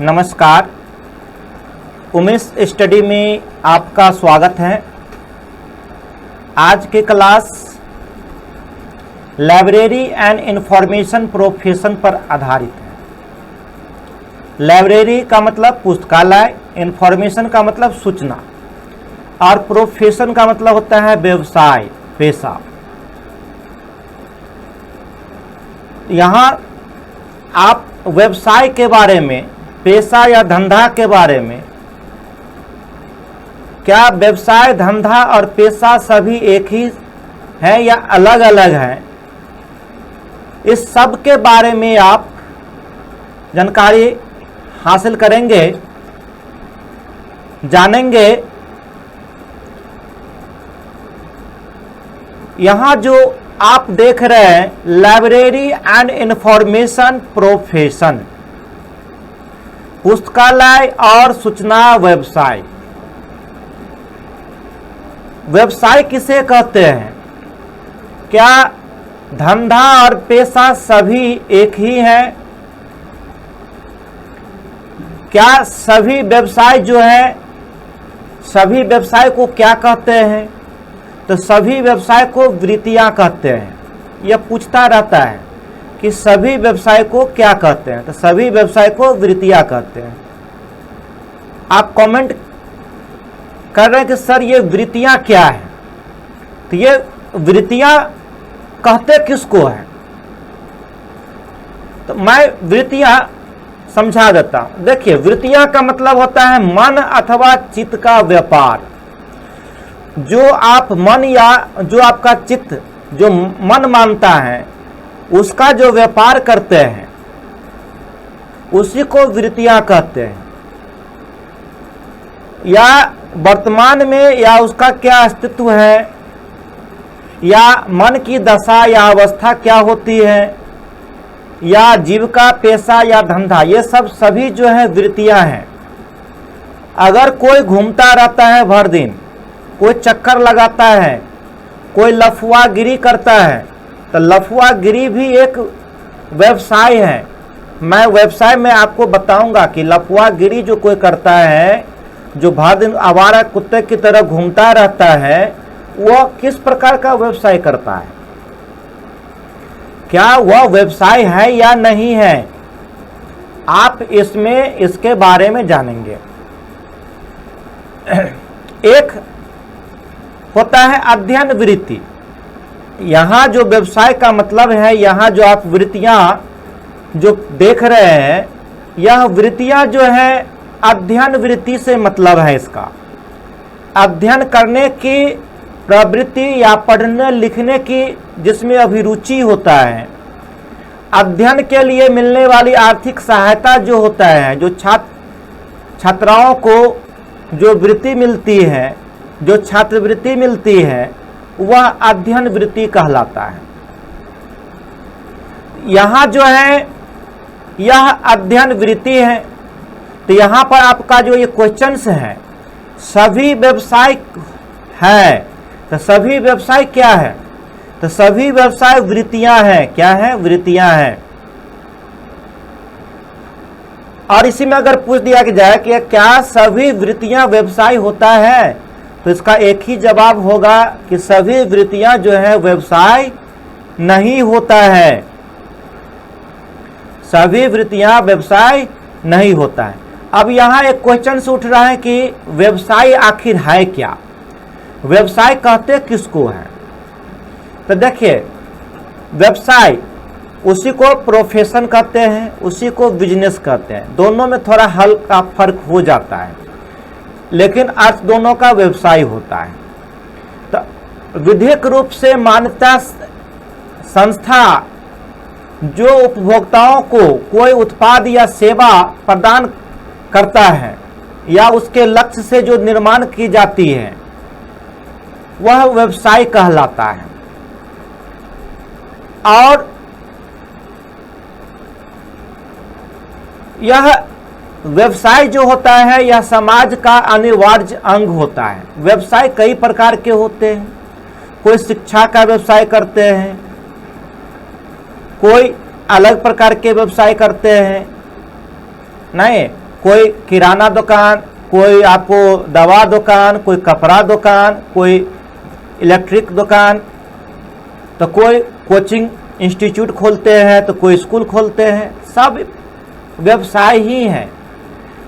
नमस्कार, उमेश स्टडी में आपका स्वागत है। आज की class library and information profession पर आधारित है। लाइब्रेरी का मतलब पुस्तकालय, इंफॉर्मेशन का मतलब सूचना और प्रोफेशन का मतलब होता है व्यवसाय, पेशा। यहाँ आप व्यवसाय के बारे में, पेशा या धंधा के बारे में, क्या व्यवसाय, धंधा और पेशा सभी एक ही है या अलग अलग है, इस सब के बारे में आप जानकारी हासिल करेंगे, जानेंगे। यहाँ जो आप देख रहे हैं लाइब्रेरी एंड इंफॉर्मेशन प्रोफेशन, पुस्तकालय और सूचना व्यवसाय। व्यवसाय किसे कहते हैं? क्या धंधा और पेशा सभी एक ही है? क्या सभी व्यवसाय जो है, सभी व्यवसाय को क्या कहते हैं? तो सभी व्यवसाय को वृत्तियां कहते हैं। यह पूछता रहता है कि सभी व्यवसाय को क्या कहते हैं, तो सभी व्यवसाय को वृत्तियां कहते हैं। आप कमेंट कर रहे हैं कि सर ये वृत्तियां क्या है, तो ये वृत्तियां कहते किसको है? तो मैं वृत्तियां समझा देता हूं। देखिए, वृत्तियां का मतलब होता है मन अथवा चित्त का व्यापार। जो आप मन या जो आपका चित्त, जो मन मानता है, उसका जो व्यापार करते हैं, उसी को वृत्तियां कहते हैं। या वर्तमान में या उसका क्या अस्तित्व है, या मन की दशा या अवस्था क्या होती है, या जीविका, पेशा या धंधा, ये सब सभी जो है वृत्तियां हैं। अगर कोई घूमता रहता है भर दिन, कोई चक्कर लगाता है, कोई लफुआगिरी करता है, तो लफुआगिरी भी एक व्यवसाय है। मैं व्यवसाय में आपको बताऊंगा कि लफुआगिरी जो कोई करता है, जो भर दिन आवारा कुत्ते की तरह घूमता रहता है, वह किस प्रकार का व्यवसाय करता है, क्या वह व्यवसाय है या नहीं है, आप इसमें इसके बारे में जानेंगे। एक होता है अध्ययन वृत्ति। यहाँ जो व्यवसाय का मतलब है, यहाँ जो आप वृत्तियां जो देख रहे हैं, यह वृत्तियां जो है अध्ययन वृत्ति से मतलब है। इसका अध्ययन करने की प्रवृत्ति या पढ़ने लिखने की जिसमें अभिरुचि होता है, अध्ययन के लिए मिलने वाली आर्थिक सहायता जो होता है, जो छात्राओं को जो वृत्ति मिलती है, जो छात्रवृत्ति मिलती है, वह अध्ययन वृत्ति कहलाता है। यहाँ जो है यह अध्ययन वृत्ति है। तो यहाँ पर आपका जो ये क्वेश्चंस है, सभी व्यवसाय है, तो सभी व्यवसाय क्या है? तो सभी व्यवसाय वृत्तियां हैं। क्या है? वृत्तियां हैं। और इसी में अगर पूछ दिया जाए कि क्या सभी वृत्तियां व्यवसाय होता है, तो इसका एक ही जवाब होगा कि सभी वृत्तियां जो है व्यवसाय नहीं होता है। सभी वृत्तियां व्यवसाय नहीं होता है। अब यहाँ एक क्वेश्चन से उठ रहा है कि व्यवसाय आखिर है क्या, व्यवसाय कहते किसको है? तो देखिए, व्यवसाय उसी को प्रोफेशन कहते हैं, उसी को बिजनेस कहते हैं। दोनों में थोड़ा हल्का फर्क हो जाता है, लेकिन अर्थ दोनों का व्यवसाय होता है। तो विधिक रूप से मान्यता संस्था जो उपभोक्ताओं को कोई उत्पाद या सेवा प्रदान करता है, या उसके लक्ष्य से जो निर्माण की जाती है, वह व्यवसाय कहलाता है। और यह व्यवसाय जो होता है, यह समाज का अनिवार्य अंग होता है। व्यवसाय कई प्रकार के होते हैं। कोई शिक्षा का व्यवसाय करते हैं, कोई अलग प्रकार के व्यवसाय करते हैं, नहीं कोई किराना दुकान, कोई आपको दवा दुकान, कोई कपड़ा दुकान, कोई इलेक्ट्रिक दुकान, तो कोई कोचिंग इंस्टीट्यूट खोलते हैं, तो कोई स्कूल खोलते हैं, सब व्यवसाय ही हैं।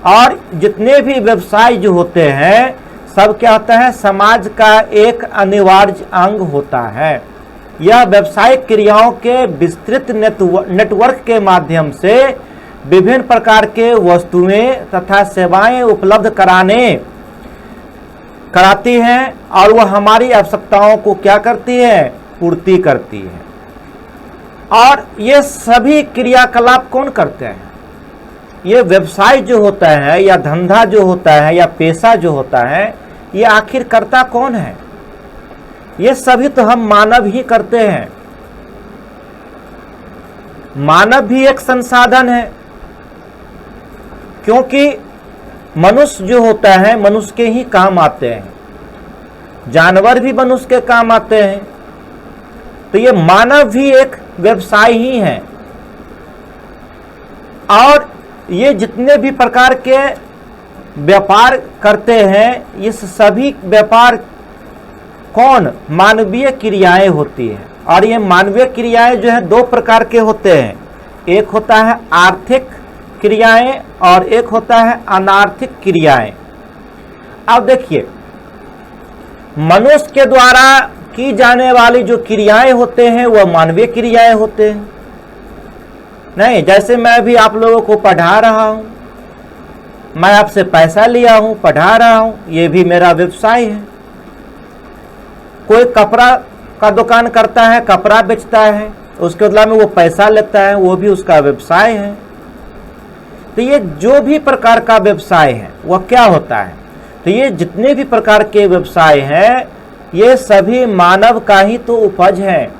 और जितने भी व्यवसाय जो होते हैं सब क्या होता है, समाज का एक अनिवार्य अंग होता है। यह व्यवसायिक क्रियाओं के विस्तृत नेटवर्क के माध्यम से विभिन्न प्रकार के वस्तुएं तथा सेवाएं उपलब्ध कराती हैं और वह हमारी आवश्यकताओं को क्या करती है, पूर्ति करती है। और ये सभी क्रियाकलाप कौन करते हैं? ये व्यवसाय जो होता है या धंधा जो होता है या पेशा जो होता है, ये आखिर करता कौन है? ये सभी तो हम मानव ही करते हैं। मानव भी एक संसाधन है, क्योंकि मनुष्य जो होता है मनुष्य के ही काम आते हैं, जानवर भी मनुष्य के काम आते हैं, तो ये मानव भी एक व्यवसाय ही है। और ये जितने भी प्रकार के व्यापार करते हैं, इस सभी व्यापार कौन, मानवीय क्रियाएं होती हैं। और ये मानवीय क्रियाएं जो है दो प्रकार के होते हैं, एक होता है आर्थिक क्रियाएं और एक होता है अनार्थिक क्रियाएं। अब देखिए, मनुष्य के द्वारा की जाने वाली जो क्रियाएं होते हैं वह मानवीय क्रियाएं होते हैं। नहीं, जैसे मैं भी आप लोगों को पढ़ा रहा हूं, मैं आपसे पैसा लिया हूं, पढ़ा रहा हूं, ये भी मेरा व्यवसाय है। कोई कपड़ा का दुकान करता है, कपड़ा बेचता है, उसके बदला में वो पैसा लेता है, वो भी उसका व्यवसाय है। तो ये जो भी प्रकार का व्यवसाय है वह क्या होता है, तो ये जितने भी प्रकार के व्यवसाय हैं ये सभी मानव का ही तो उपज है।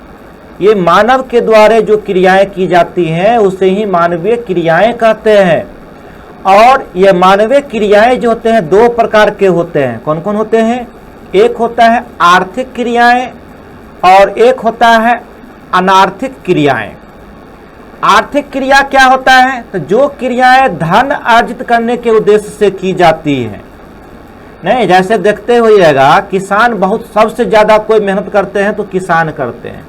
ये मानव के द्वारा जो क्रियाएं की जाती हैं उसे ही मानवीय क्रियाएं कहते हैं। और ये मानवीय क्रियाएं जो होते हैं दो प्रकार के होते हैं। कौन कौन होते हैं? एक होता है आर्थिक क्रियाएं और एक होता है अनार्थिक क्रियाएं। आर्थिक क्रिया क्या होता है? तो जो क्रियाएं धन अर्जित करने के उद्देश्य से की जाती हैं। नहीं, जैसे देखते होइएगा किसान बहुत सबसे ज्यादा कोई मेहनत करते हैं तो किसान करते हैं,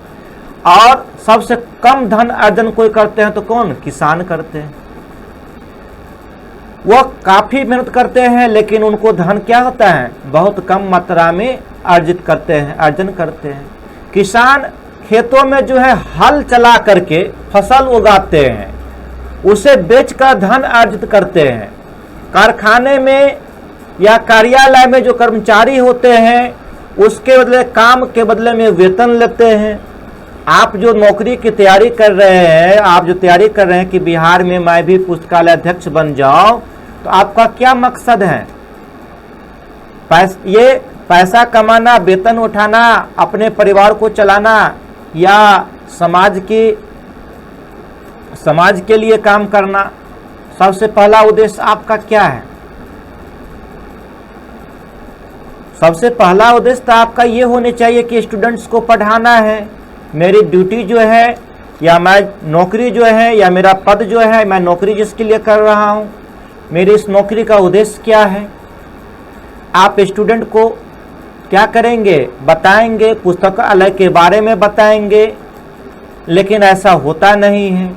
और सबसे कम धन अर्जन कोई करते हैं तो कौन? किसान करते हैं। वो काफी मेहनत करते हैं लेकिन उनको धन क्या होता है? बहुत कम मात्रा में अर्जित करते हैं, अर्जन करते हैं। किसान खेतों में जो है हल चला करके फसल उगाते हैं, उसे बेचकर धन अर्जित करते हैं। कारखाने में या कार्यालय में जो कर्मचारी होते हैं उसके बदले, काम के बदले में वेतन लेते हैं। आप जो नौकरी की तैयारी कर रहे हैं, आप जो तैयारी कर रहे हैं कि बिहार में मैं भी पुस्तकालय अध्यक्ष बन जाऊं, तो आपका क्या मकसद है? ये पैसा कमाना, वेतन उठाना, अपने परिवार को चलाना, या समाज के लिए काम करना? सबसे पहला उद्देश्य आपका क्या है? सबसे पहला उद्देश्य तो आपका ये होने चाहिए कि स्टूडेंट्स को पढ़ाना है। मेरी ड्यूटी जो है, या मैं नौकरी जो है, या मेरा पद जो है, मैं नौकरी जिसके लिए कर रहा हूँ, मेरी इस नौकरी का उद्देश्य क्या है? आप स्टूडेंट को क्या करेंगे? बताएंगे, पुस्तकालय के बारे में बताएंगे, लेकिन ऐसा होता नहीं है।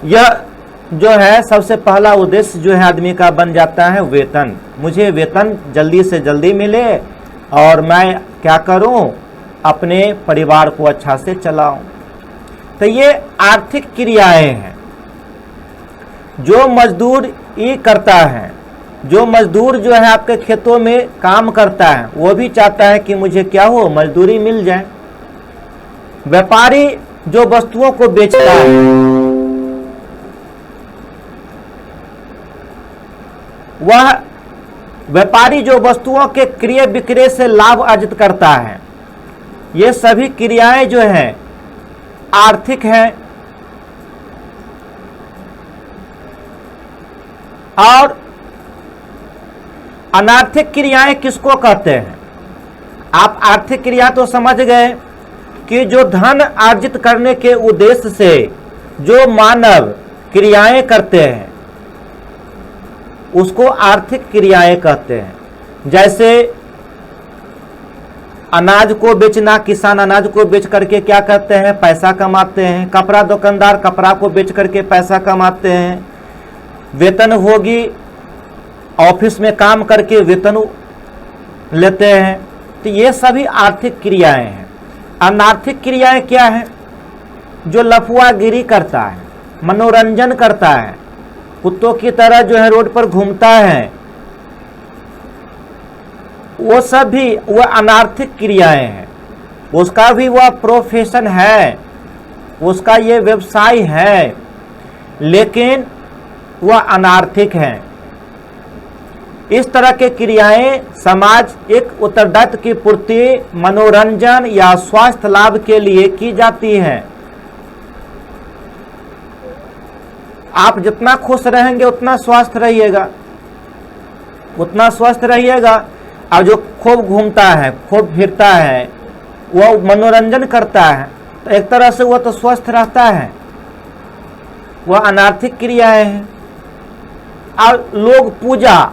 यह जो है सबसे पहला उद्देश्य जो है आदमी का बन जाता है वेतन। मुझे वेतन जल्दी से जल्दी मिले और मैं क्या करूं? अपने परिवार को अच्छा से चलाऊं। तो ये आर्थिक क्रियाएं हैं। जो मजदूर ये करता है, जो मजदूर जो है आपके खेतों में काम करता है, वो भी चाहता है कि मुझे क्या हो? मजदूरी मिल जाए। व्यापारी जो वस्तुओं को बेचता है, वह व्यापारी जो वस्तुओं के क्रय विक्रय से लाभ अर्जित करता है, ये सभी क्रियाएं जो हैं आर्थिक हैं। और अनार्थिक क्रियाएं किसको कहते हैं? आप आर्थिक क्रिया तो समझ गए कि जो धन अर्जित करने के उद्देश्य से जो मानव क्रियाएं करते हैं, उसको आर्थिक क्रियाएं कहते हैं। जैसे अनाज को बेचना, किसान अनाज को बेच करके क्या करते हैं, पैसा कमाते हैं। कपड़ा दुकानदार कपड़ा को बेच करके पैसा कमाते हैं। वेतनभोगी ऑफिस में काम करके वेतन लेते हैं। तो ये सभी आर्थिक क्रियाएं हैं। अनार्थिक क्रियाएं क्या है? जो लफुआगिरी करता है, मनोरंजन करता है, कुत्तों की तरह जो है रोड पर घूमता है, वो सब भी वह अनार्थिक क्रियाएं हैं। उसका भी वह प्रोफेशन है, उसका ये व्यवसाय है, लेकिन वह अनार्थिक है। इस तरह के क्रियाएं समाज एक उत्तरदायित्व की पूर्ति, मनोरंजन या स्वास्थ्य लाभ के लिए की जाती है। आप जितना खुश रहेंगे उतना स्वस्थ रहिएगा, उतना स्वस्थ रहिएगा। और जो खूब घूमता है, खूब फिरता है, वह मनोरंजन करता है, तो एक तरह से वह तो स्वस्थ रहता है। वह अनार्थिक क्रियाएं हैं। और लोग पूजा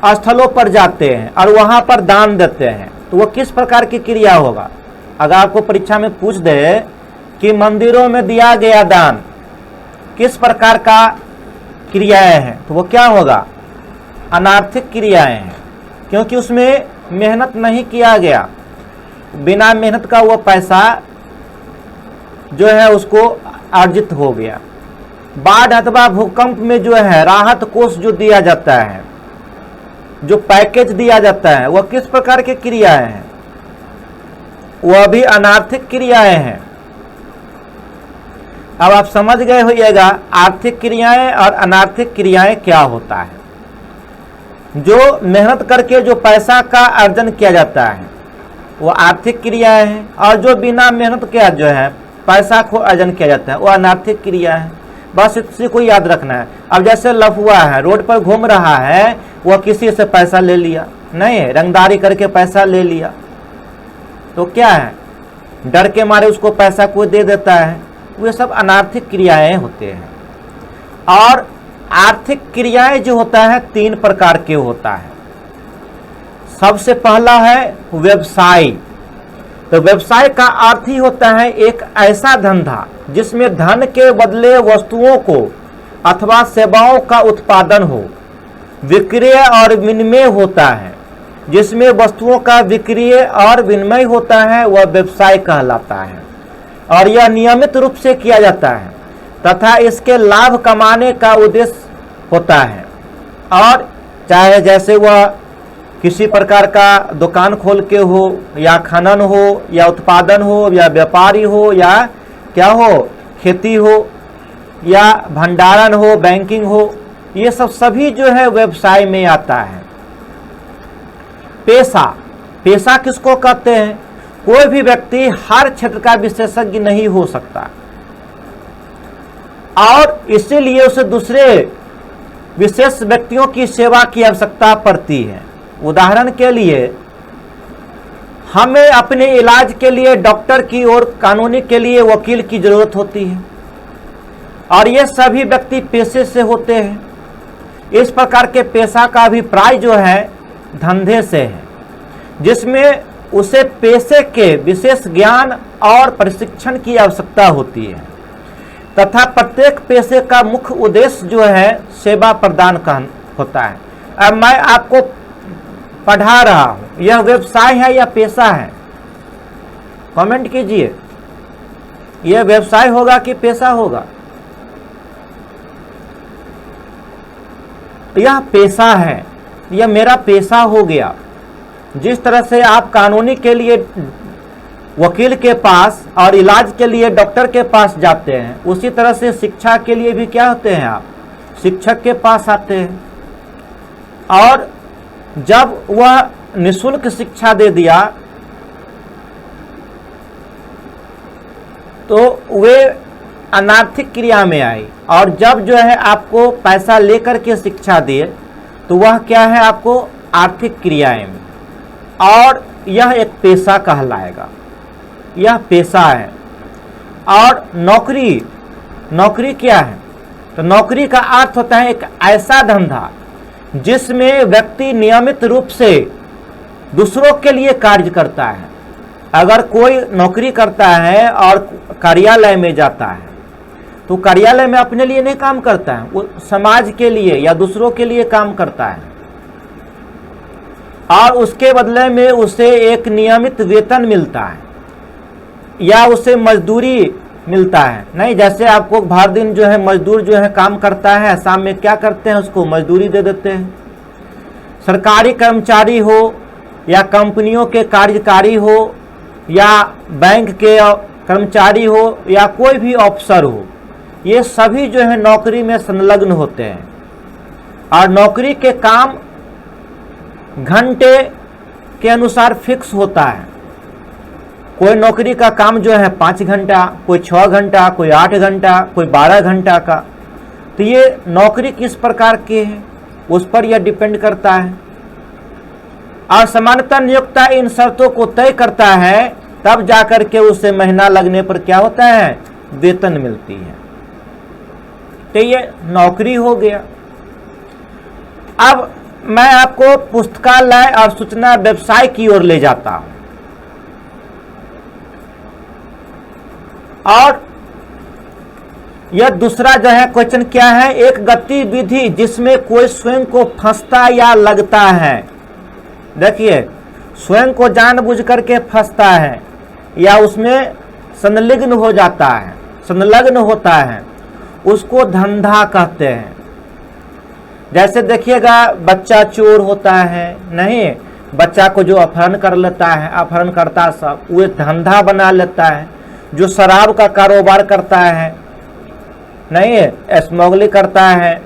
स्थलों पर जाते हैं और वहां पर दान देते हैं, तो वह किस प्रकार की क्रिया होगा? अगर आपको परीक्षा में पूछ दे कि मंदिरों में दिया गया दान किस प्रकार का क्रियाएं हैं, तो वो क्या होगा? अनार्थिक क्रियाएं हैं, क्योंकि उसमें मेहनत नहीं किया गया। बिना मेहनत का वो पैसा जो है उसको अर्जित हो गया। बाढ़ अथवा भूकंप में जो है राहत कोष जो दिया जाता है, जो पैकेज दिया जाता है, वह किस प्रकार की क्रियाएं हैं? वह भी अनार्थिक क्रियाएं हैं। अब आप समझ गए होइएगा आर्थिक क्रियाएं और अनार्थिक क्रियाएं क्या होता है। जो मेहनत करके जो पैसा का अर्जन किया जाता है वो आर्थिक क्रियाएं हैं, और जो बिना मेहनत के जो है पैसा को अर्जन किया जाता है वो अनार्थिक क्रिया है। बस इसी को याद रखना है। अब जैसे लफुआ है, रोड पर घूम रहा है, वह किसी से पैसा ले लिया, नहीं रंगदारी करके पैसा ले लिया, तो क्या है, डर के मारे उसको पैसा कोई दे देता है। वे सब अनार्थिक क्रियाएं होते हैं। और आर्थिक क्रियाएं जो होता है 3 प्रकार के होता है। सबसे पहला है व्यवसाय। तो व्यवसाय का अर्थ ही होता है एक ऐसा धंधा जिसमें धन के बदले वस्तुओं को अथवा सेवाओं का उत्पादन हो, विक्रय और विनिमय होता है। जिसमें वस्तुओं का विक्रय और विनिमय होता है वह व्यवसाय कहलाता है, और यह नियमित रूप से किया जाता है तथा इसके लाभ कमाने का उद्देश्य होता है। और चाहे जैसे वह किसी प्रकार का दुकान खोल के हो, या खनन हो, या उत्पादन हो, या व्यापारी हो, या क्या हो, खेती हो, या भंडारण हो, बैंकिंग हो, ये सब सभी जो है व्यवसाय में आता है। पेशा, पेशा किसको कहते हैं? कोई भी व्यक्ति हर क्षेत्र का विशेषज्ञ नहीं हो सकता, और इसीलिए उसे दूसरे विशेष व्यक्तियों की सेवा की आवश्यकता पड़ती है। उदाहरण के लिए हमें अपने इलाज के लिए डॉक्टर की और कानूनी के लिए वकील की जरूरत होती है, और ये सभी व्यक्ति पेशे से होते हैं। इस प्रकार के पेशा का अभिप्राय जो है धंधे से है, जिसमें उसे पेशे के विशेष ज्ञान और प्रशिक्षण की आवश्यकता होती है, तथा प्रत्येक पेशे का मुख्य उद्देश्य जो है सेवा प्रदान का होता है। अब मैं आपको पढ़ा रहा हूं, यह व्यवसाय है या पेशा है? कमेंट कीजिए, यह व्यवसाय होगा कि पेशा होगा? यह पेशा है, यह मेरा पेशा हो गया। जिस तरह से आप कानूनी के लिए वकील के पास और इलाज के लिए डॉक्टर के पास जाते हैं, उसी तरह से शिक्षा के लिए भी क्या होते हैं, आप शिक्षक के पास आते हैं। और जब वह निःशुल्क शिक्षा दे दिया तो वे अनार्थिक क्रिया में आई, और जब जो है आपको पैसा लेकर के शिक्षा दिए तो वह क्या है, आपको आर्थिक क्रियाएं में, और यह एक पेशा कहलाएगा। यह पेशा है। और नौकरी, नौकरी क्या है? तो नौकरी का अर्थ होता है एक ऐसा धंधा जिसमें व्यक्ति नियमित रूप से दूसरों के लिए कार्य करता है। अगर कोई नौकरी करता है और कार्यालय में जाता है तो कार्यालय में अपने लिए नहीं काम करता है, वो समाज के लिए या दूसरों के लिए काम करता है और उसके बदले में उसे एक नियमित वेतन मिलता है या उसे मजदूरी मिलता है। नहीं, जैसे आपको भर दिन जो है मजदूर जो है काम करता है, शाम में क्या करते हैं, उसको मजदूरी दे देते हैं। सरकारी कर्मचारी हो या कंपनियों के कार्यकारी हो या बैंक के कर्मचारी हो या कोई भी अफसर हो, ये सभी जो है नौकरी में संलग्न होते हैं और नौकरी के काम घंटे के अनुसार फिक्स होता है। कोई नौकरी का काम जो है 5 घंटा, कोई 6 घंटा, कोई 8 घंटा, कोई 12 घंटा का। तो ये नौकरी किस प्रकार की है उस पर यह डिपेंड करता है। और समानता नियोक्ता इन शर्तों को तय करता है, तब जाकर के उसे महीना लगने पर क्या होता है, वेतन मिलती है। तो ये नौकरी हो गया। अब मैं आपको पुस्तकालय और सूचना व्यवसाय की ओर ले जाता हूं और यह दूसरा जो है क्वेश्चन क्या है, एक गतिविधि जिसमें कोई स्वयं को फंसता या लगता है। देखिए, स्वयं को जानबूझ करके फंसता है या उसमें संलग्न हो जाता है, संलग्न होता है, उसको धंधा कहते हैं। जैसे देखिएगा, बच्चा चोर होता है, नहीं, बच्चा को जो अपहरण कर लेता है, अपहरणकर्ता सब वो धंधा बना लेता है। जो शराब का कारोबार करता है, नहीं, स्मगलिंग करता है,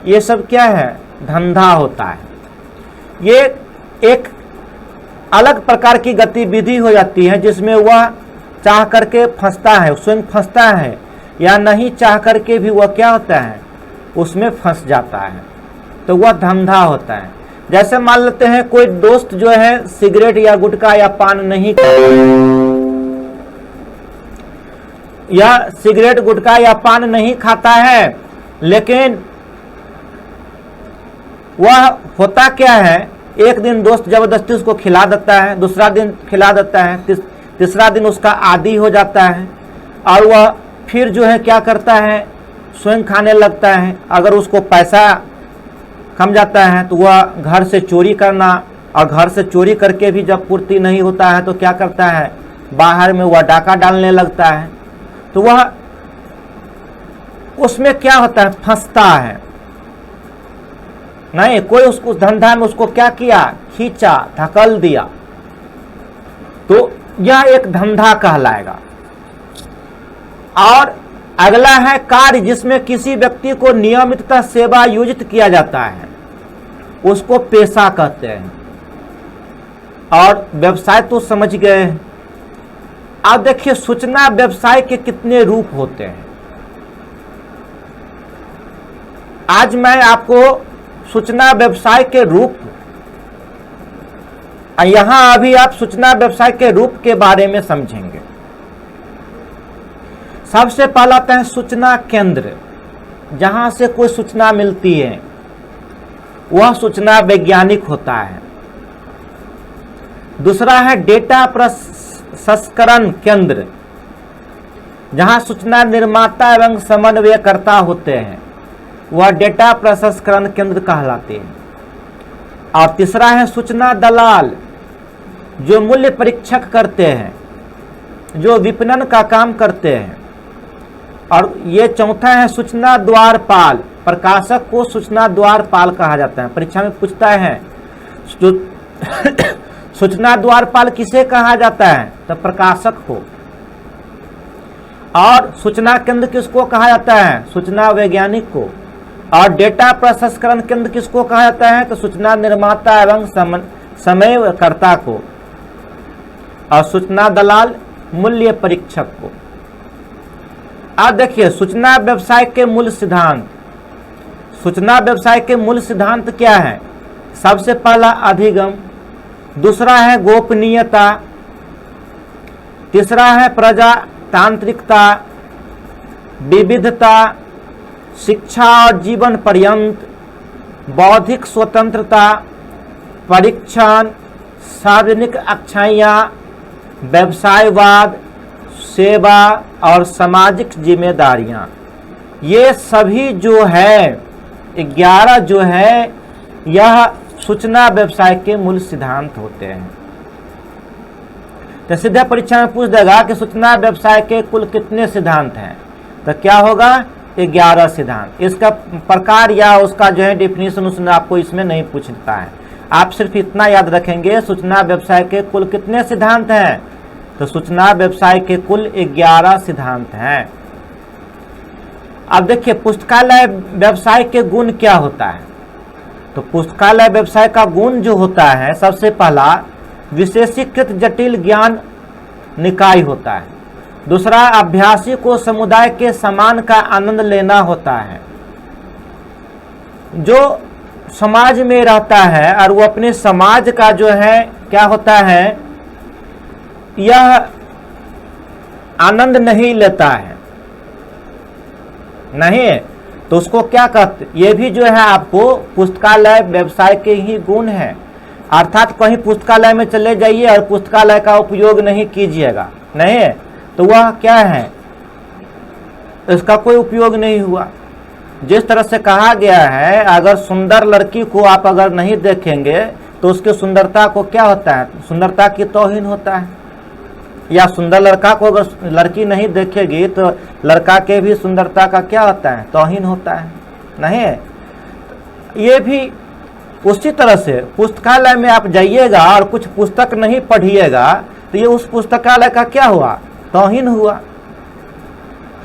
ये सब क्या है, धंधा होता है। ये एक अलग प्रकार की गतिविधि हो जाती है जिसमें वह चाह करके फंसता है, स्वयं फंसता है या नहीं चाह करके भी वह क्या होता है, उसमें फंस जाता है, तो वह धंधा होता है। जैसे मान लेते हैं कोई दोस्त जो है सिगरेट या गुटखा या पान नहीं खाता या सिगरेट गुटखा या पान नहीं खाता है, लेकिन वह होता क्या है, एक दिन दोस्त जबरदस्ती उसको खिला देता है, दूसरा दिन खिला देता है, तीसरा दिन उसका आदी हो जाता है और वह फिर जो है क्या करता है, स्वयं खाने लगता है। अगर उसको पैसा कम जाता है तो वह घर से चोरी करना, और घर से चोरी करके भी जब पूर्ति नहीं होता है तो क्या करता है, बाहर में वह डाका डालने लगता है। तो वह उसमें क्या होता है, फंसता है। नहीं, कोई उसको धंधा में उसको क्या किया, खींचा, धकल दिया, तो यह एक धंधा कहलाएगा। और अगला है कार्य जिसमें किसी व्यक्ति को नियमितता सेवा योजित किया जाता है, उसको पेशा कहते हैं। और व्यवसाय तो समझ गए। अब देखिए, सूचना व्यवसाय के कितने रूप होते हैं। आज मैं आपको सूचना व्यवसाय के रूप, यहां अभी आप सूचना व्यवसाय के रूप के बारे में समझेंगे। सबसे पहला आता है सूचना केंद्र, जहां से कोई सूचना मिलती है, वह सूचना वैज्ञानिक होता है। दूसरा है डेटा प्रसंस्करण केंद्र, जहां सूचना निर्माता एवं समन्वयकर्ता होते हैं, वह डेटा प्रसंस्करण केंद्र कहलाते हैं। और तीसरा है सूचना दलाल, जो मूल्य परीक्षक करते हैं, जो विपणन का काम करते हैं। और ये चौथा है सूचना द्वारपाल, प्रकाशक को सूचना द्वारपाल कहा जाता है। परीक्षा में पूछता है सूचना द्वारपाल किसे कहा जाता है, तो प्रकाशक को। और सूचना केंद्र किसको कहा जाता है, सूचना वैज्ञानिक को। और डेटा प्रसंस्करण केंद्र किसको कहा जाता है, तो सूचना निर्माता एवं समन्वयकर्ता को। और सूचना दलाल मूल्य परीक्षक को। अब देखिए, सूचना व्यवसाय के मूल सिद्धांत। सूचना व्यवसाय के मूल सिद्धांत क्या है, सबसे पहला अधिगम, दूसरा है गोपनीयता, तीसरा है प्रजातांत्रिकता, विविधता, शिक्षा और जीवन पर्यंत, बौद्धिक स्वतंत्रता, परीक्षण, सार्वजनिक अच्छाइयाँ, व्यवसायवाद, सेवा और सामाजिक जिम्मेदारियाँ, ये सभी जो है 11 जो है यह सूचना व्यवसाय के मूल सिद्धांत होते हैं। तो सीधे परीक्षा में पूछ देगा कि सूचना व्यवसाय के कुल कितने सिद्धांत हैं, तो क्या होगा 11 सिद्धांत। इसका प्रकार या उसका जो है डिफिनीशन उसने आपको इसमें नहीं पूछता है। आप सिर्फ इतना याद रखेंगे सूचना व्यवसाय के कुल कितने सिद्धांत हैं, तो सूचना व्यवसाय के कुल 11 सिद्धांत हैं। अब देखिए पुस्तकालय व्यवसाय के गुण क्या होता है। तो पुस्तकालय व्यवसाय का गुण जो होता है, सबसे पहला विशेषीकृत जटिल ज्ञान निकाय होता है। दूसरा अभ्यासी को समुदाय के सम्मान का आनंद लेना होता है। जो समाज में रहता है और वो अपने समाज का जो है क्या होता है, यह आनंद नहीं लेता है, नहीं, तो उसको क्या कहते, ये भी जो है आपको पुस्तकालय व्यवसाय के ही गुण है। अर्थात कहीं पुस्तकालय में चले जाइए और पुस्तकालय का उपयोग नहीं कीजिएगा, नहीं, तो वह क्या है, इसका कोई उपयोग नहीं हुआ। जिस तरह से कहा गया है, अगर सुंदर लड़की को आप अगर नहीं देखेंगे तो उसके सुंदरता को क्या होता है, सुंदरता की तौहीन होता है। या सुंदर लड़का को अगर लड़की नहीं देखेगी तो लड़का के भी सुंदरता का क्या होता है, तौहीन होता है, नहीं। ये भी उसी तरह से पुस्तकालय में आप जाइएगा और कुछ पुस्तक नहीं पढ़िएगा तो ये उस पुस्तकालय का क्या हुआ, तौहीन हुआ।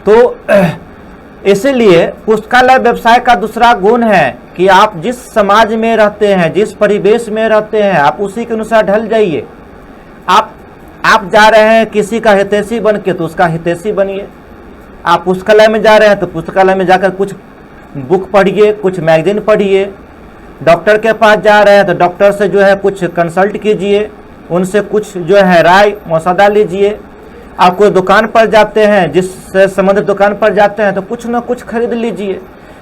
तो इसलिए पुस्तकालय व्यवसाय का दूसरा गुण है कि आप जिस समाज में रहते हैं, जिस परिवेश में रहते हैं, आप उसी के अनुसार ढल जाइए। आप जा रहे हैं किसी का हितैषी बन के, तो उसका हितैषी बनिए। आप पुस्तकालय में जा रहे हैं तो पुस्तकालय में जाकर कुछ बुक पढ़िए, कुछ मैगजीन पढ़िए। डॉक्टर के पास जा रहे हैं तो डॉक्टर से जो है कुछ कंसल्ट कीजिए, उनसे कुछ जो है राय मशवरा लीजिए। आप कोई दुकान पर जाते हैं, जिससे संबंधित दुकान पर जाते हैं तो कुछ ना कुछ खरीद लीजिए,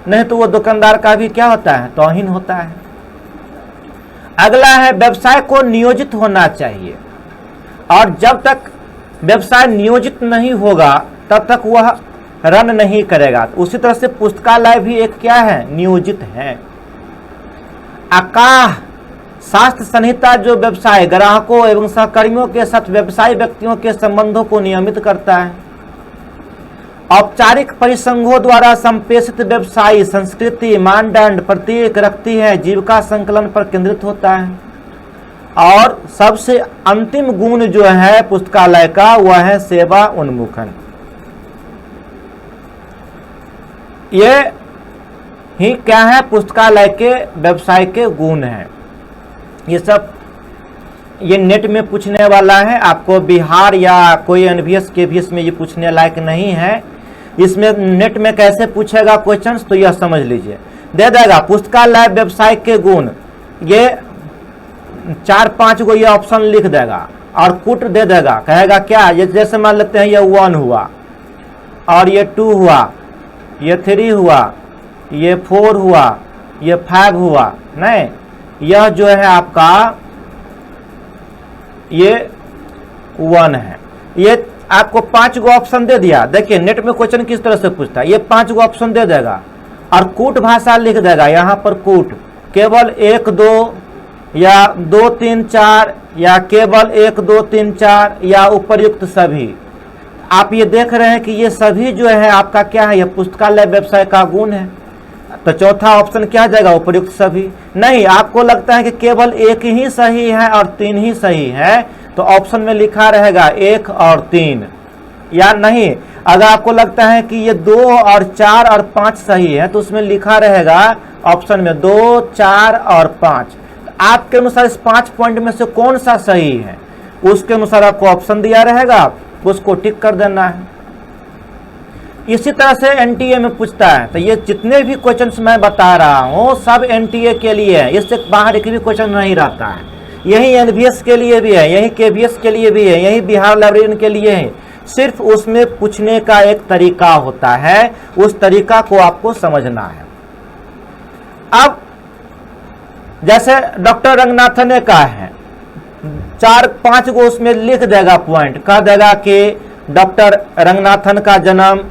नहीं तो वो दुकानदार का भी क्या होता है, तौहीन होता है। अगला है व्यवसाय को नियोजित होना चाहिए, और जब तक व्यवसाय नियोजित नहीं होगा तब तक वह रन नहीं करेगा। उसी तरह से पुस्तकालय भी एक क्या है, नियोजित है। अकाह शास्त्र संहिता जो व्यवसाय ग्राहकों एवं सहकर्मियों के साथ व्यवसायी व्यक्तियों के संबंधों को नियमित करता है। औपचारिक परिसंघों द्वारा संप्रेषित व्यवसायी संस्कृति, मानदंड, प्रतीक रखती है, जीविका संकलन पर केंद्रित होता है। और सबसे अंतिम गुण जो है पुस्तकालय का वह है सेवा उन्मुखन। ये ही क्या है, पुस्तकालय के व्यवसाय के गुण हैं। ये सब ये नेट में पूछने वाला है, आपको बिहार या कोई एनवीएस के भी इसमें ये पूछने लायक नहीं है। इसमें नेट में कैसे पूछेगा क्वेश्चंस, तो यह समझ लीजिए। दे देगा पुस्तकालय व्यवसाय के गुण, ये 4-5 को ये ऑप्शन लिख देगा और कुट दे देगा। कहेगा क्या, ये जैसे मान लेते हैं ये 1 हुआ और ये 2 हुआ, ये 3 हुआ, ये 4 हुआ, ये 5 हुआ, नहीं, यह जो है आपका ये 1 है। ये आपको 5 गो ऑप्शन दे दिया। देखिए नेट में क्वेश्चन किस तरह से पूछता है, ये 5 गो ऑप्शन दे देगा और कूट भाषा लिख देगा। यहाँ पर कूट केवल 1 2 या 2 3 4 या केवल 1 2 3 4 या उपर्युक्त सभी। आप ये देख रहे हैं कि ये सभी जो है आपका क्या है, ये पुस्तकालय व्यवसाय का गुण है। तो चौथा ऑप्शन क्या जाएगा, उपर्युक्त सभी। नहीं, आपको लगता है कि केवल 1 ही सही है और 3 ही सही है, तो ऑप्शन में लिखा रहेगा 1 और 3। या नहीं, अगर आपको लगता है कि ये 2 और 4 और 5 सही है, तो उसमें लिखा रहेगा ऑप्शन में 2 4 और 5। आपके अनुसार इस 5 पॉइंट में से कौन सा सही है, उसके अनुसार आपको ऑप्शन दिया रहेगा, उसको टिक कर देना है। इसी तरह से एनटीए में पूछता है। तो ये जितने भी क्वेश्चंस मैं बता रहा हूँ सब एनटीए के लिए है, इससे बाहर एक भी क्वेश्चन नहीं रहता है। यही एनवीएस के लिए भी है, यही केवीएस के लिए भी है, यही बिहार लाइब्रेरियन के लिए है। सिर्फ उसमें पूछने का एक तरीका होता है, उस तरीका को आपको समझना है। अब जैसे डॉक्टर रंगनाथन ने कहा है, 4-5 को उसमें लिख देगा, पॉइंट कह देगा कि डॉक्टर रंगनाथन का जन्म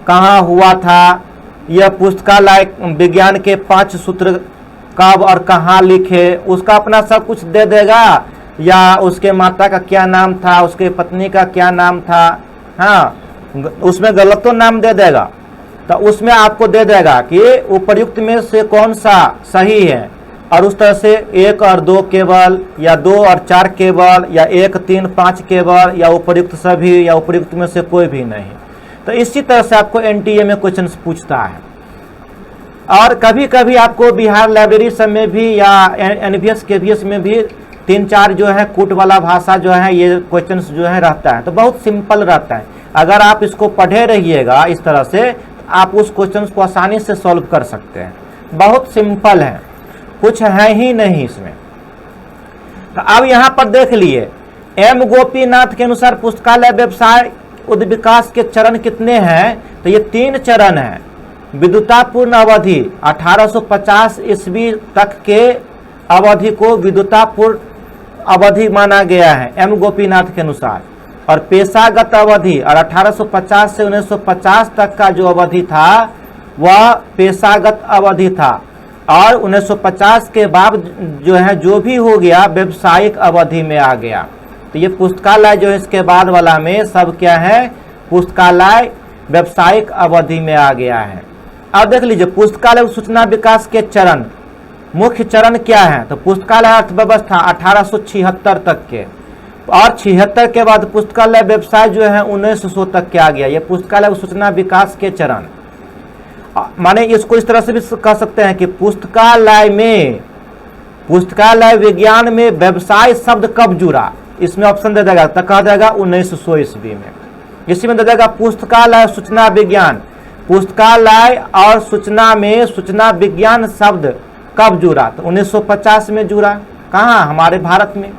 कहाँ हुआ था, यह पुस्तकालय विज्ञान के 5 सूत्र कब और कहाँ लिखे, उसका अपना सब कुछ दे देगा, या उसके माता का क्या नाम था, उसके पत्नी का क्या नाम था, हाँ उसमें गलत तो नाम दे देगा, तो उसमें आपको दे देगा कि उपर्युक्त में से कौन सा सही है, और उस तरह से 1 और 2 केवल, या 2 और 4 केवल, या 1, 3, 5 केवल, या उपर्युक्त सभी, या उपर्युक्त में से कोई भी नहीं। तो इसी तरह से आपको एनटीए में क्वेश्चन पूछता है। और कभी कभी आपको बिहार लाइब्रेरी सब में भी या एनवीएस केवीएस में भी 3-4 जो है कूट वाला भाषा जो है ये क्वेश्चन जो है रहता है, तो बहुत सिंपल रहता है। अगर आप इसको पढ़े रहिएगा इस तरह से, तो आप उस क्वेश्चन को आसानी से सॉल्व कर सकते हैं। बहुत सिंपल है, कुछ है ही नहीं इसमें। तो अब यहाँ पर देख लिए, एम गोपीनाथ के अनुसार पुस्तकालय व्यवसाय उद्विकास के चरण कितने हैं, तो ये 3 चरण हैं। विद्युतापूर्ण अवधि 1850 ईस्वी तक के अवधि को विद्युतापूर्ण अवधि माना गया है एम गोपीनाथ के अनुसार, और पेशागत अवधि और 1850 से 1950 तक का जो अवधि था वह पेशागत अवधि था, और 1950 के बाद जो है जो भी हो गया व्यावसायिक अवधि में आ गया। तो ये पुस्तकालय जो है इसके बाद वाला में सब क्या है, पुस्तकालय व्यावसायिक अवधि में आ गया है। अब देख लीजिए पुस्तकालय सूचना विकास के चरण, मुख्य चरण क्या है, तो पुस्तकालय अर्थव्यवस्था 1876 तक के, और 76 के बाद पुस्तकालय व्यवसाय जो है 1900 तक के आ गया। ये पुस्तकालय सूचना विकास के चरण, माने इसको इस तरह से भी कह सकते हैं कि पुस्तकालय में, पुस्तकालय विज्ञान में व्यवसाय शब्द कब जुड़ा, इसमें ऑप्शन दे देगा, तो कह देगा 1900 ईस्वी में। इसी में दे देगा पुस्तकालय सूचना विज्ञान, पुस्तकालय और सूचना में सूचना विज्ञान शब्द कब जुड़ा, तो 1950 में जुड़ा, कहाँ, हमारे भारत में।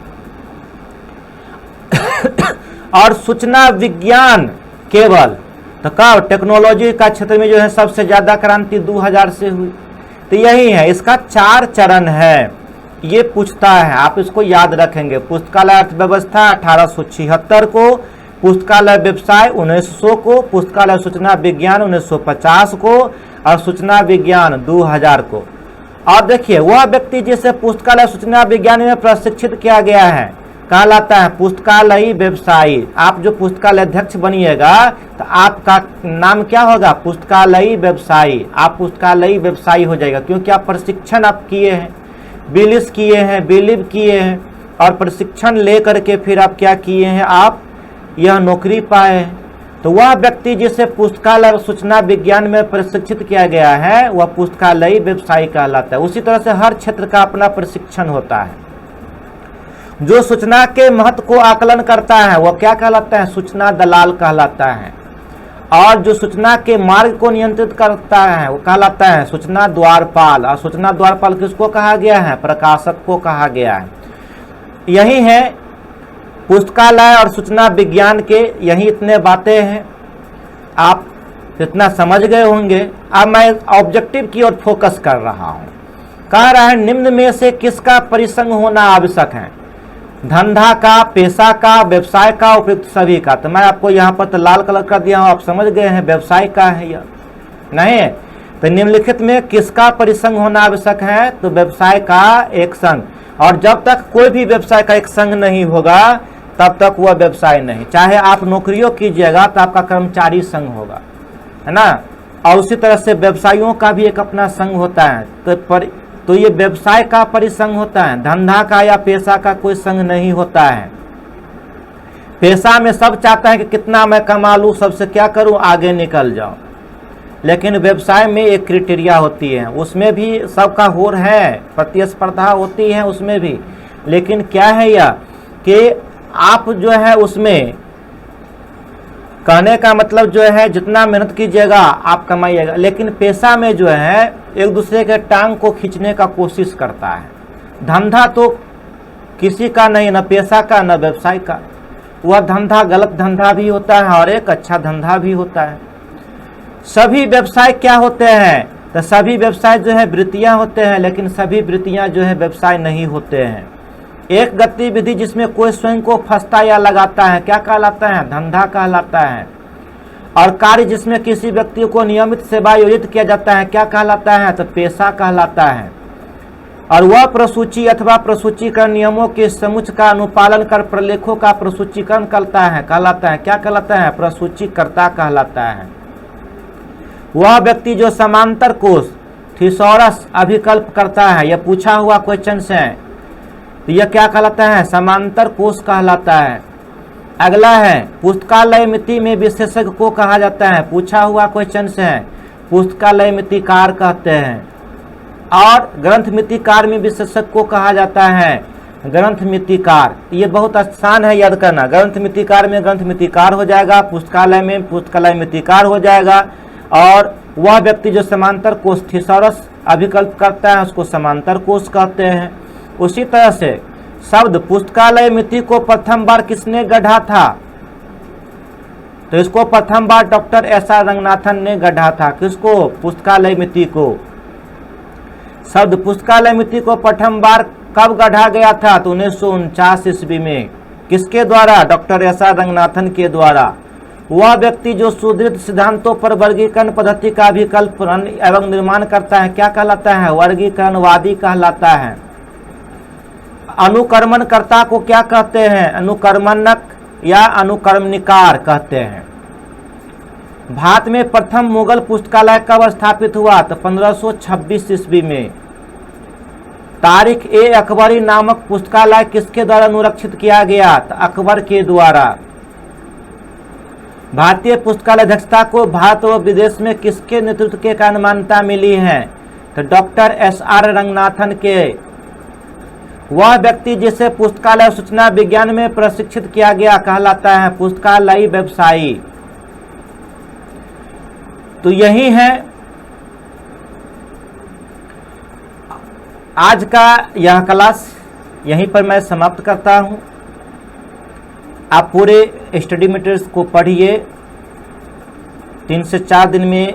और सूचना विज्ञान केवल, तो कब, टेक्नोलॉजी का क्षेत्र में जो है सबसे ज्यादा क्रांति 2000 से हुई। तो यही है, इसका 4 चरण है, ये पूछता है, आप इसको याद रखेंगे। पुस्तकालय अर्थव्यवस्था 1876 को, पुस्तकालय व्यवसाय 1900 को, पुस्तकालय सूचना विज्ञान 1950 को, और सूचना विज्ञान 2000 को। और देखिए वह व्यक्ति जिसे पुस्तकालय सूचना विज्ञान में प्रशिक्षित किया गया है कहलाता है पुस्तकालयी व्यवसायी। आप जो पुस्तकालय अध्यक्ष बनिएगा तो आपका नाम क्या होगा, पुस्तकालयी व्यवसायी। आप पुस्तकालयी व्यवसायी हो जाएगा, क्योंकि आप प्रशिक्षण आप किए हैं, बिलिस किए हैं, बिलीव किए हैं, और प्रशिक्षण ले करके फिर आप क्या किए हैं, आप यह नौकरी पाए हैं। तो वह व्यक्ति जिसे पुस्तकालय सूचना विज्ञान में प्रशिक्षित किया गया है वह पुस्तकालयी व्यवसायी कहलाता है। उसी तरह से हर क्षेत्र का अपना प्रशिक्षण होता है। जो सूचना के महत्व को आकलन करता है वह क्या कहलाता है, सूचना दलाल कहलाता है। और जो सूचना के मार्ग को नियंत्रित करता है वो कहलाता है सूचना द्वारपाल। और सूचना द्वारपाल किसको कहा गया है, प्रकाशक को कहा गया है। यही है पुस्तकालय और सूचना विज्ञान के, यही इतने बातें हैं, आप इतना समझ गए होंगे। अब मैं ऑब्जेक्टिव की ओर फोकस कर रहा हूं। कह रहा है निम्न में से किसका परिसंग होना आवश्यक है, धंधा का, पेशा का, व्यवसाय का, उपयुक्त सभी का। तो मैं आपको यहाँ पर तो लाल कलर कर दिया हूँ, आप समझ गए हैं व्यवसाय का है या नहीं। तो निम्नलिखित में किसका परिसंग होना आवश्यक है, तो व्यवसाय का एक संघ। और जब तक कोई भी व्यवसाय का एक संघ नहीं होगा तब तक वह व्यवसाय नहीं। चाहे आप नौकरियों कीजिएगा तो आपका कर्मचारी संघ होगा, है ना। और उसी तरह से व्यवसायियों का भी एक अपना संघ होता है। तो ये व्यवसाय का परिसंघ होता है, धंधा का या पेशा का कोई संघ नहीं होता है। पेशा में सब चाहता है कि कितना मैं कमा लूँ, सबसे क्या करूँ, आगे निकल जाऊँ। लेकिन व्यवसाय में एक क्राइटेरिया होती है, उसमें भी सबका होड़ है, प्रतिस्पर्धा होती है उसमें भी। लेकिन क्या है यह कि आप जो है उसमें, कहने का मतलब जो है जितना मेहनत कीजिएगा आप कमाइएगा। लेकिन पेशा में जो है एक दूसरे के टांग को खींचने का कोशिश करता है। धंधा तो किसी का नहीं, न पेशा का न व्यवसाय का। वह धंधा गलत धंधा भी होता है और एक अच्छा धंधा भी होता है। सभी व्यवसाय क्या होते हैं, तो सभी व्यवसाय जो है वृत्तियां होते हैं, लेकिन सभी वृत्तियां जो है व्यवसाय नहीं होते हैं। एक गतिविधि जिसमें कोई स्वयं को फंसता या लगाता है क्या कहलाता है? धंधा कहलाता है। और कार्य जिसमें किसी व्यक्ति को नियमित सेवा आयोजित किया जाता है क्या कहलाता है? तो पेशा कहलाता है। और वह प्रसूचि अथवा प्रसूचीकरण नियमों के समुच्चय का अनुपालन कर प्रलेखों का प्रसूचीकरण कहलाता है। क्या कहलाता है? प्रसूचीकर्ता कहलाता है। वह व्यक्ति जो समांतर कोष थिसॉरस अभिकल्प करता है, यह पूछा हुआ क्वेश्चन है, तो यह क्या कहलाता है? समांतर कोष कहलाता है। अगला है पुस्तकालय मिति में विशेषज्ञ को कहा जाता है, पूछा हुआ क्वेश्चन है, पुस्तकालय मितिकार कहते हैं। और ग्रंथ मितिकार में विशेषज्ञ को कहा जाता है ग्रंथ मितिकार। ये बहुत आसान है याद करना। ग्रंथ मितिकार में ग्रंथ मितिकार हो जाएगा, पुस्तकालय में पुस्तकालय मितिकार हो जाएगा। और वह व्यक्ति जो समांतर कोष थिसॉरस अभिकल्प करता है उसको समांतर कोष कहते हैं। उसी तरह से शब्द पुस्तकालय मिति को प्रथम बार किसने गढ़ा था? तो इसको प्रथम बार डॉक्टर एस.आर. रंगनाथन ने गढ़ा था। किसको? पुस्तकालय मिति को। शब्द पुस्तकालय मिति को प्रथम बार कब गढ़ा गया था? तो 1949 ईस्वी में। किसके द्वारा? Doctor SR. रंगनाथन के द्वारा। वह व्यक्ति जो सुदृढ़ सिद्धांतों पर वर्गीकरण पद्धति का विकल्प एवं निर्माण करता है क्या कहलाता है? वर्गीकरणवादी कहलाता है। अनुकर्मणकर्ता को क्या कहते हैं? अनुकर्मणक या अनुकर्मणिकार कहते हैं। भारत में प्रथम मुगल पुस्तकालय कब स्थापित हुआ? तो 1526 ईस्वी में। तारिक ए अकबरी नामक पुस्तकालय किसके द्वारा अनुरक्षित किया गया? तो अकबर के द्वारा। भारतीय पुस्तकालय अध्यक्षता को भारत व विदेश में किसके नेतृत्व के कारण मान्यता मिली है? तो डॉक्टर एस.आर. रंगनाथन के। वह व्यक्ति जिसे पुस्तकालय सूचना विज्ञान में प्रशिक्षित किया गया कहलाता है पुस्तकालय व्यवसायी। तो यही है आज का यह क्लास, यहीं पर मैं समाप्त करता हूं। आप पूरे स्टडी मटेरियल्स को पढ़िए। 3 से 4 दिन में